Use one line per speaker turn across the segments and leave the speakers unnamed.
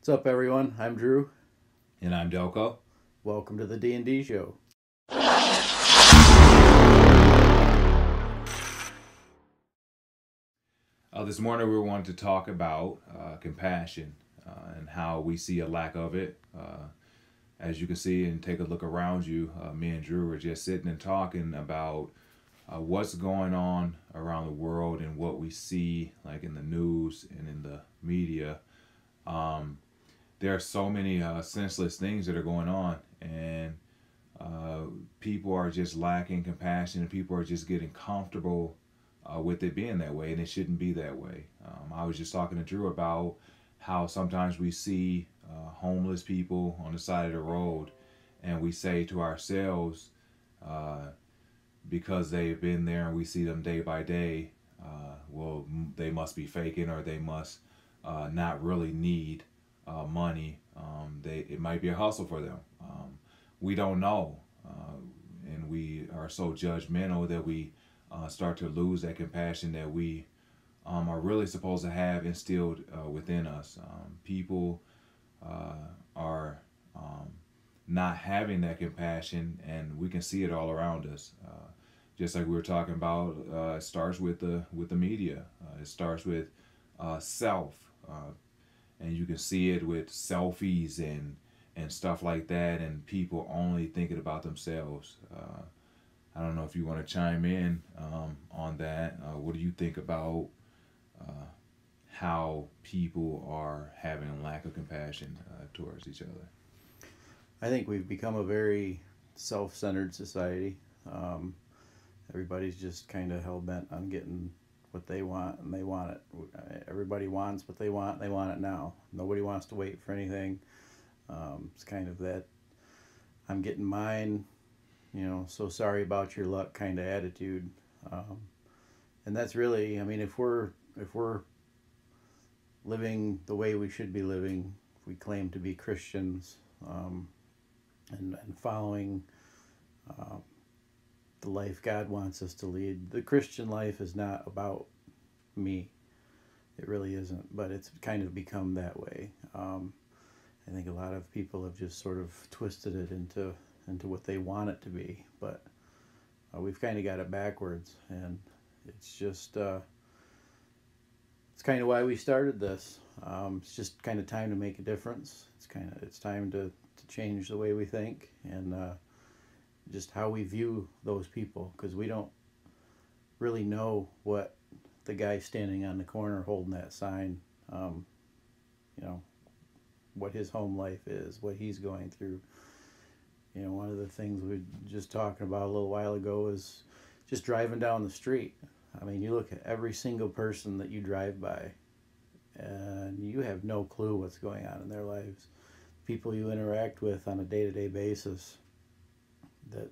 What's up, everyone? I'm Drew.
And I'm Delco.
Welcome to the D&D show.
This morning we wanted to talk about compassion and how we see a lack of it. As you can see and take a look around you, me and Drew were just sitting and talking about what's going on around the world and what we see like in the news and in the media. There are so many senseless things that are going on, and people are just lacking compassion, and people are just getting comfortable with it being that way, and it shouldn't be that way. I was just talking to Drew about how sometimes we see homeless people on the side of the road, and we say to ourselves, because they've been there and we see them day by day, well, they must be faking, or they must not really need money. It might be a hustle for them. We don't know, and we are so judgmental that we start to lose that compassion that we are really supposed to have instilled within us. People are not having that compassion, and we can see it all around us. Just like we were talking about, it starts with the media. It starts with self. And you can see it with selfies and stuff like that, and people only thinking about themselves. I don't know if you want to chime in on that. What do you think about how people are having a lack of compassion towards each other?
I think we've become a very self-centered society. Everybody's just kind of hell-bent on getting what they want, and they want it. Everybody wants what they want. They want it now. Nobody wants to wait for anything. It's kind of that I'm getting mine, so sorry about your luck kind of attitude. And that's really, I mean, if we're living the way we should be living, if we claim to be Christians, and following the life God wants us to lead. The Christian life is not about me. It really isn't, but it's kind of become that way. I think a lot of people have just sort of twisted it into what they want it to be, but we've kind of got it backwards, and it's just it's kind of why we started this. It's just kind of time to make a difference. It's time to change the way we think, and just how we view those people, because we don't really know what the guy standing on the corner holding that sign, what his home life is, what he's going through. One of the things we were just talking about a little while ago is just driving down the street. I mean, you look at every single person that you drive by, and you have no clue what's going on in their lives. People you interact with on a day-to-day basis. That,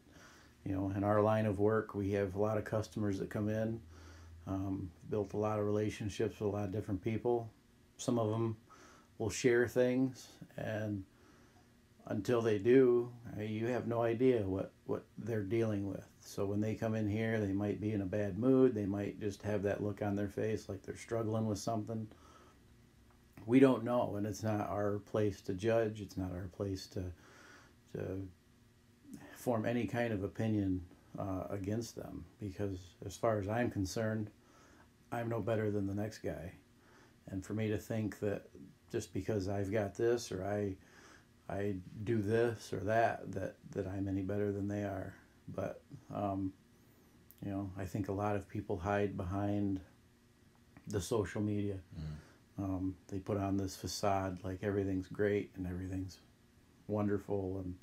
in our line of work, we have a lot of customers that come in, built a lot of relationships with a lot of different people. Some of them will share things, and until they do, you have no idea what they're dealing with. So when they come in here, they might be in a bad mood. They might just have that look on their face like they're struggling with something. We don't know, and it's not our place to judge. It's not our place to form any kind of opinion against them, because as far as I'm concerned, I'm no better than the next guy. And for me to think that just because I've got this, or I do this or that I'm any better than they are. But I think a lot of people hide behind the social media. They put on this facade like everything's great and everything's wonderful and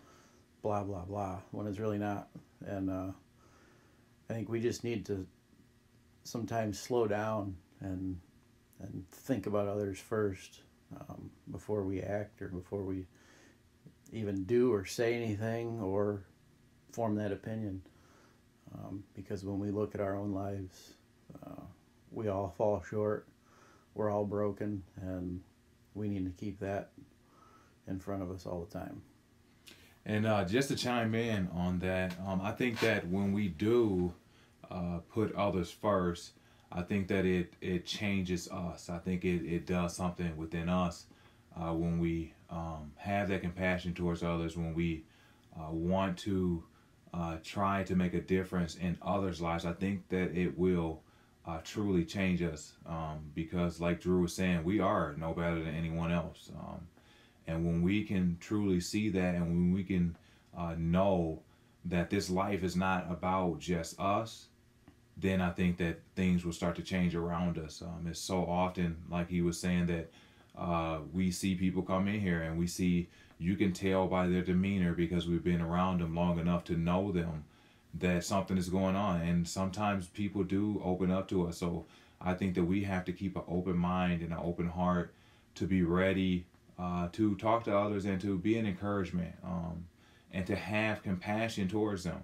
blah blah blah, when it's really not. And I think we just need to sometimes slow down and think about others first, before we act, or before we even do or say anything or form that opinion. Because when we look at our own lives, we all fall short. We're all broken, and we need to keep that in front of us all the time.
And just to chime in on that, I think that when we do put others first, I think that it changes us. I think it does something within us when we have that compassion towards others, when we want to try to make a difference in others' lives, I think that it will truly change us. Because, like Drew was saying, we are no better than anyone else. And when we can truly see that, and when we can know that this life is not about just us, then I think that things will start to change around us. It's so often, like he was saying, that we see people come in here and we see, you can tell by their demeanor, because we've been around them long enough to know them, that something is going on. And sometimes people do open up to us. So I think that we have to keep an open mind and an open heart to be ready to talk to others and to be an encouragement, and to have compassion towards them.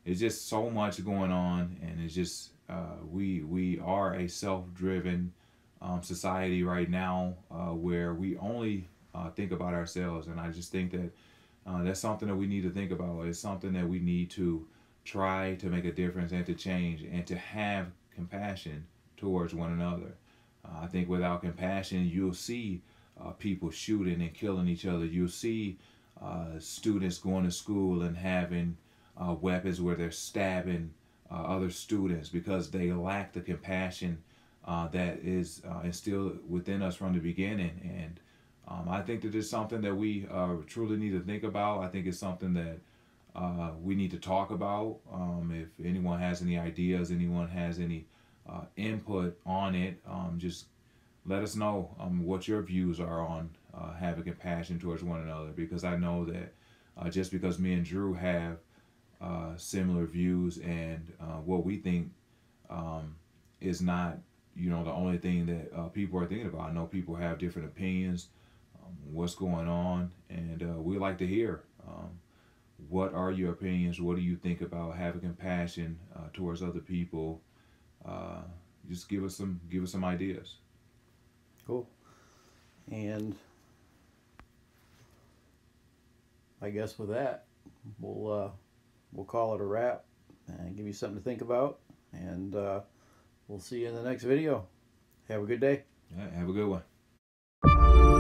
It's just so much going on, and it's just we are a self-driven society right now, where we only think about ourselves. And I just think that that's something that we need to think about. It's something that we need to try to make a difference and to change, and to have compassion towards one another. I think without compassion, you'll see people shooting and killing each other. You'll see students going to school and having weapons where they're stabbing other students, because they lack the compassion that is instilled within us from the beginning. And I think that it's something that we truly need to think about. I think it's something that we need to talk about. If anyone has any ideas, anyone has any input on it, just let us know what your views are on having compassion towards one another. Because I know that just because me and Drew have similar views, and what we think is not, the only thing that people are thinking about. I know people have different opinions, what's going on, and we like to hear what are your opinions. What do you think about having compassion towards other people? Just give us some ideas.
Cool. And I guess with that, we'll call it a wrap and give you something to think about. And we'll see you in the next video. Have a good day.
Yeah, have a good one.